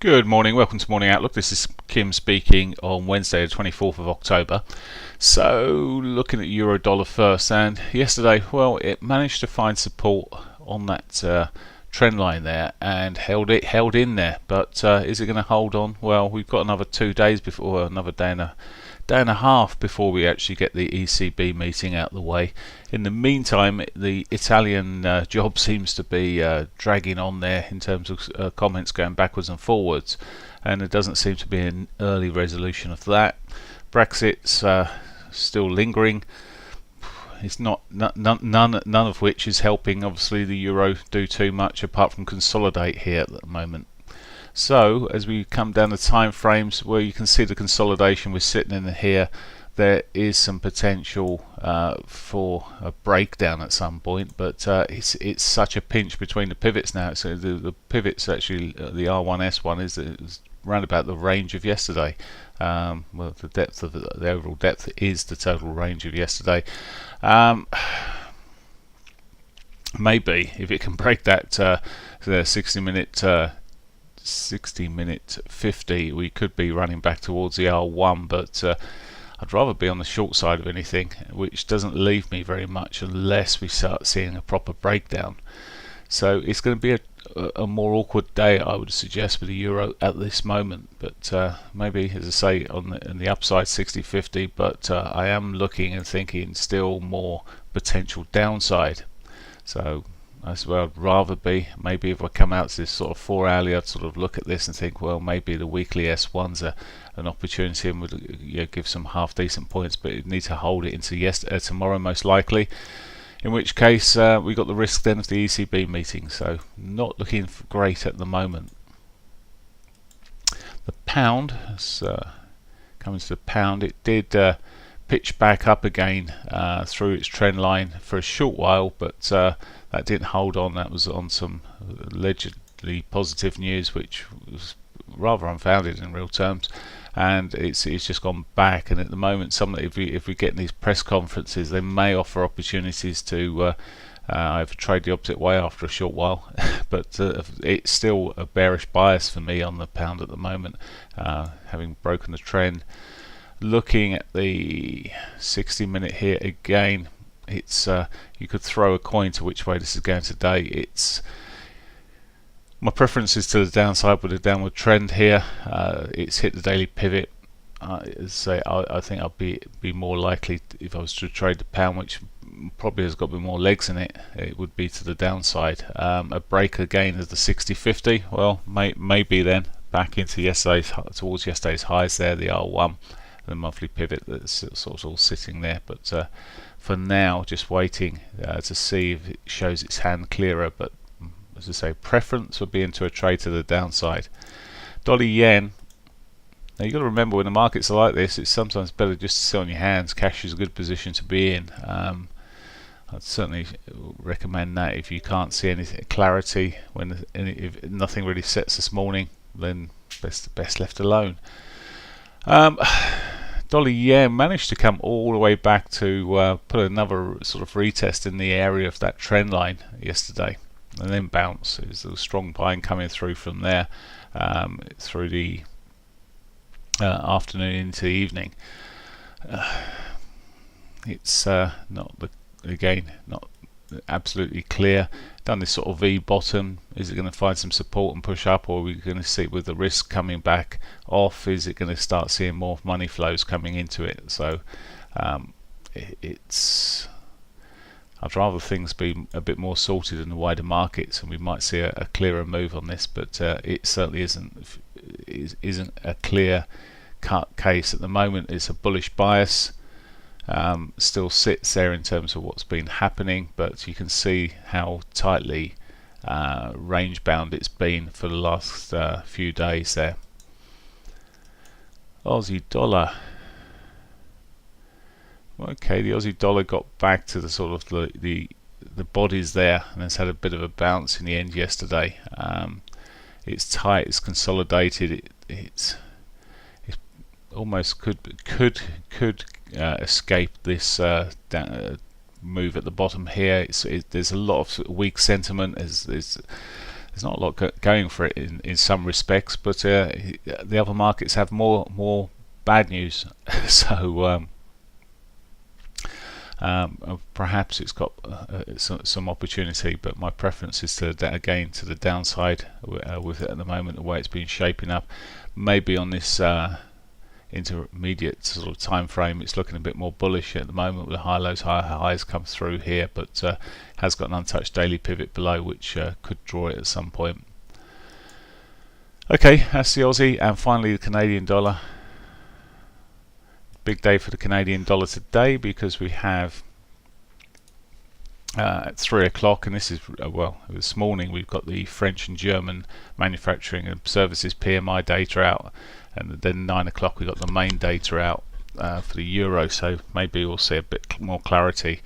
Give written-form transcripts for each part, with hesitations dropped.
Good morning, welcome to Morning Outlook. This is Kim speaking on Wednesday, the 24th of October. So, looking at euro dollar first, and yesterday, well, it managed to find support on that trend line there and held in there. But is it going to hold on? Well, we've got another 2 days before, another day and a half before we actually get the ECB meeting out of the way. In the meantime, the Italian job seems to be dragging on there in terms of comments going backwards and forwards, and there doesn't seem to be an early resolution of that. Brexit's still lingering. It's none of which is helping obviously the euro do too much apart from consolidate here at the moment. So as we come down the time frames where you can see the consolidation we're sitting in here, there is some potential for a breakdown at some point, but it's such a pinch between the pivots now. So the pivots actually, the R1S1 is around about the range of yesterday. Well, the depth of the overall depth is the total range of yesterday. Maybe if it can break that 60-minute 50, we could be running back towards the R1, but I'd rather be on the short side of anything, which doesn't leave me very much unless we start seeing a proper breakdown. So it's going to be a more awkward day, I would suggest, with the euro at this moment, but maybe, as I say, on the upside 60-50, but I am looking and thinking still more potential downside. So that's where I'd rather be. Maybe if I come out to this sort of 4-hourly, I'd sort of look at this and think, well, maybe the weekly S1's an opportunity and would give some half decent points, but it need to hold it into tomorrow most likely. In which case we got the risk then of the ECB meeting, so not looking great at the moment. The pound, coming to the pound, it did pitch back up again through its trend line for a short while, but that didn't hold on. That was on some allegedly positive news, which was rather unfounded in real terms, and it's just gone back. And at the moment, if we get these press conferences, they may offer opportunities to either trade the opposite way after a short while, but it's still a bearish bias for me on the pound at the moment, having broken the trend. Looking at the 60-minute here again, it's you could throw a coin to which way this is going today. My preference is to the downside with a downward trend here. It's hit the daily pivot. I think I'll be more likely, if I was to trade the pound, which probably has got a bit more legs in it, it would be to the downside. A break again of the 60-50. Well, maybe then back into towards yesterday's highs there, the R1, the monthly pivot that's sort of all sitting there. But for now, just waiting to see if it shows its hand clearer. But as I say, preference would be into a trade to the downside. Dollar yen. Now you've got to remember, when the markets are like this, it's sometimes better just to sit on your hands. Cash is a good position to be in. I'd certainly recommend that if you can't see any clarity, if nothing really sets this morning, then best left alone. Dollar yen managed to come all the way back to put another sort of retest in the area of that trend line yesterday, and then bounce. It was a strong buying coming through from there through the afternoon into the evening. It's not absolutely clear. Done this sort of V bottom. Is it going to find some support and push up, or are we going to see, with the risk coming back off, is it going to start seeing more money flows coming into it? So I'd rather things be a bit more sorted in the wider markets, and we might see a clearer move on this, but it certainly isn't a clear cut case at the moment. It's a bullish bias. Still sits there in terms of what's been happening, but you can see how tightly range bound it's been for the last few days there. Aussie dollar. Okay, the Aussie dollar got back to the sort of the bodies there, and has had a bit of a bounce in the end yesterday. It's tight, it's consolidated, it's almost could escape this move at the bottom here. There's a lot of weak sentiment. There's there's not a lot going for it in some respects, but the other markets have more bad news. So perhaps it's got some opportunity, but my preference is to again to the downside with it at the moment, the way it's been shaping up. Maybe on this intermediate sort of time frame, it's looking a bit more bullish at the moment with the high lows, high highs come through here, but has got an untouched daily pivot below, which could draw it at some point. Okay, that's the Aussie, and finally the Canadian dollar. Big day for the Canadian dollar today, because we have at 3 o'clock, and this is well, this morning we've got the French and German manufacturing and services PMI data out, and then 9 o'clock we got the main data out for the euro. So maybe we'll see a bit more clarity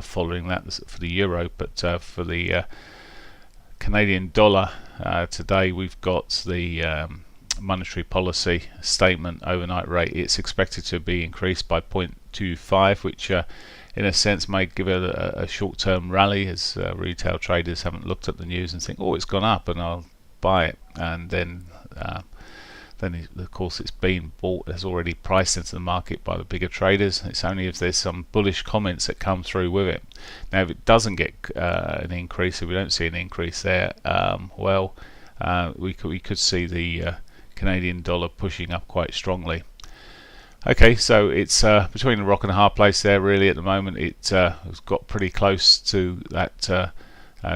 following that for the euro. But for the Canadian dollar today, we've got the monetary policy statement overnight rate. It's expected to be increased by 0.25, which in a sense may give it a short-term rally, as retail traders haven't looked at the news and think, oh, it's gone up and I'll buy it, and then of course it's been bought, has already priced into the market by the bigger traders. It's only if there's some bullish comments that come through with it. Now if it doesn't get an increase, if we don't see an increase there, we could see the Canadian dollar pushing up quite strongly. Okay, so it's between a rock and a hard place there really at the moment. It has got pretty close to that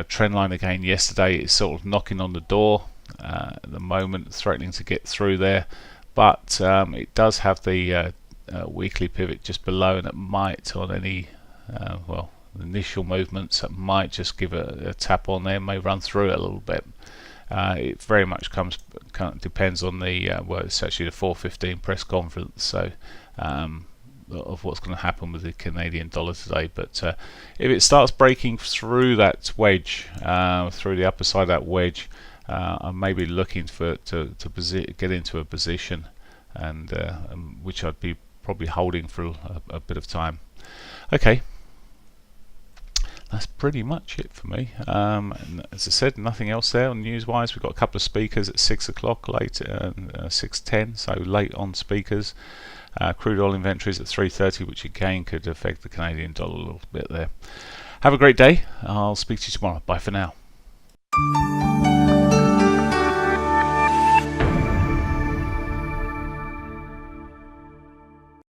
trend line again yesterday. It's sort of knocking on the door at the moment, threatening to get through there, but it does have the weekly pivot just below, and it might, on any initial movements, it might just give a tap on there, may run through it a little bit. It very much depends on the it's actually the 4:15 press conference, so of what's going to happen with the Canadian dollar today. But if it starts breaking through that wedge, through the upper side of that wedge, I'm maybe looking for to get into a position, and which I'd be probably holding for a bit of time. Okay. That's pretty much it for me. And as I said, nothing else there on news-wise. We've got a couple of speakers at 6 o'clock, late 6:10, so late on speakers. Crude oil inventories at 3:30, which again could affect the Canadian dollar a little bit there. Have a great day. I'll speak to you tomorrow. Bye for now.